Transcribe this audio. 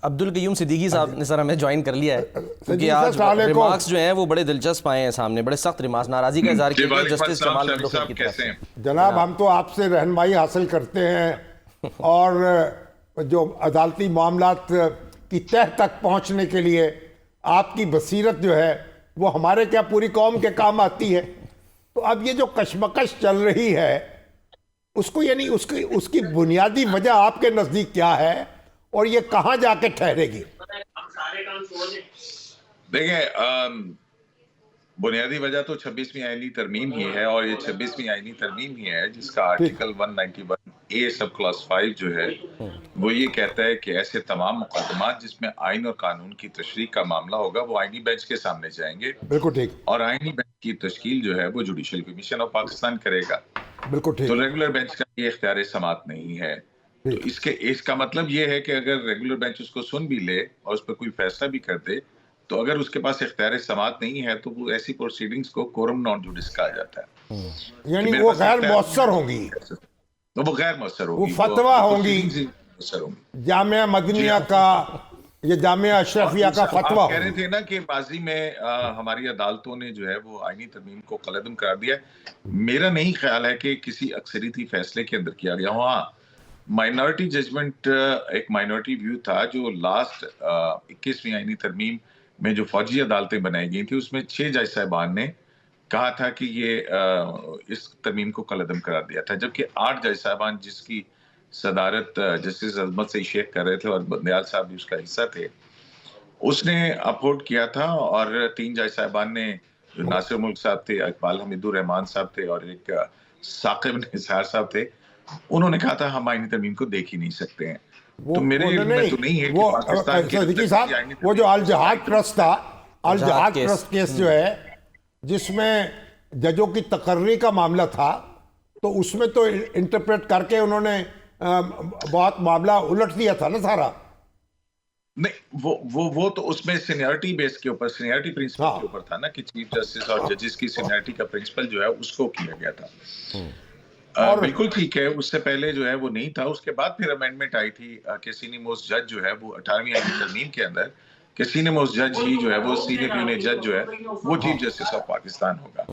عبدالقیوم صدیقی صاحب نے سر ہمیں جوائن کر لیا ہے، کیونکہ آج ریمارکس جو ہیں وہ بڑے دلچسپ آئے ہیں سامنے، بڑے سخت ریمارکس، ناراضی کا اظہار کیا گیا جسٹس جمال مردوخیل کی طرف سے۔ جناب ہم تو آپ سے رہنمائی حاصل کرتے ہیں اور جو عدالتی معاملات کی تہ تک پہنچنے کے لیے آپ کی بصیرت جو ہے وہ ہمارے کیا پوری قوم کے کام آتی ہے۔ تو اب یہ جو کشمکش چل رہی ہے اس کو یعنی اس کی بنیادی وجہ آپ کے نزدیک کیا ہے اور یہ کہاں جا کے ٹھہرے گی؟ دیکھیں بنیادی وجہ تو 26ویں آئینی ترمیم ہی ہے، اور یہ 26ویں آئینی ترمیم ہی ہے جس کا آرٹیکل 191A سب کلاس 5 جو ہے وہ یہ کہتا ہے کہ ایسے تمام مقدمات جس میں آئین اور قانون کی تشریح کا معاملہ ہوگا وہ آئینی بینچ کے سامنے جائیں گے، بالکل ٹھیک، اور آئینی بینچ کی تشکیل جو ہے وہ جوڈیشل کمیشن آف پاکستان کرے گا۔ بالکل ٹھیک، تو ریگولر بینچ کا یہ اختیار سماعت نہیں ہے۔ تو اس کا مطلب یہ ہے کہ اگر ریگولر بینچ اس کو سن بھی لے اور اس پہ کوئی فیصلہ بھی کر دے تو اگر اس کے پاس اختیار سماعت نہیں ہے تو وہ ایسی پروسیڈنگز کو کورم نان جوڈس کہا جاتا ہے، یعنی وہ غیر مؤثر ہوں گی، تو وہ غیر مؤثر وہ ہوگی، فتویٰ ہوں گی، مؤثر ہوں گی۔ جامعہ مدنیہ کا یا جامعہ اشرفیہ کا فتویٰ آپ کہہ رہے ہوگی۔ تھے نا کہ ماضی میں ہماری عدالتوں نے جو ہے وہ آئینی ترمیم کو قلعدم قرار دیا ہے، میرا نہیں خیال ہے کہ کسی اکثریتی فیصلے کے اندر کیا گیا۔ ہاں مائنورٹی ججمنٹ ایک مائنورٹی ویو تھا جو لاسٹ 21ویں آئینی ترمیم میں جو فوجی عدالتیں بنائی گئی تھی اس میں 6 جج صاحبان نے کہا تھا کہ یہ اس ترمیم کو قلعدم قرار دیا تھا، جبکہ 8 جج صاحبان جس کی صدارت جسٹس عظمت سے شیخ کر رہے تھے اور بندیال صاحب بھی اس کا حصہ تھے، اس نے اپہولڈ کیا تھا، اور 3 جج صاحبان نے جو ناصر ملک صاحب تھے، اقبال حمید الرحمان صاحب تھے اور ایک ثاقب نثار صاحب تھے، انہوں نے کہا تھا ہم آئینی ترمیم کو دیکھ ہی نہیں سکتے ہیں۔ تو میرے علم میں تو نہیں ہے کہ پاکستان کے صدیقی صاحب وہ جو الجہاد ٹرسٹ تھا، الجہاد ٹرسٹ کیس جو ہے جس میں ججوں کی تقرری کا معاملہ تھا، تو اس میں تو انٹرپریٹ کر کے انہوں نے بہت معاملہ الٹ دیا تھا نا سارا۔ نہیں وہ تو اس میں سینیورٹی بیس کے اوپر، سینیورٹی پرنسپل کے اوپر تھا نا کہ چیف جسٹس اور ججز کی سینیورٹی کا پرنسپل جو ہے اس کو کیا گیا تھا۔ بالکل ٹھیک ہے، اس سے پہلے جو ہے وہ نہیں تھا۔ اس کے بعد پھر امینڈمنٹ آئی تھی کہ سینئر موسٹ جج جو ہے وہ 18ویں آئینی ترمیم کے اندر کہ سینئر موسٹ جج ہی جو ہے وہ سینئر یونین جج جو ہے وہ چیف جسٹس آف پاکستان ہوگا۔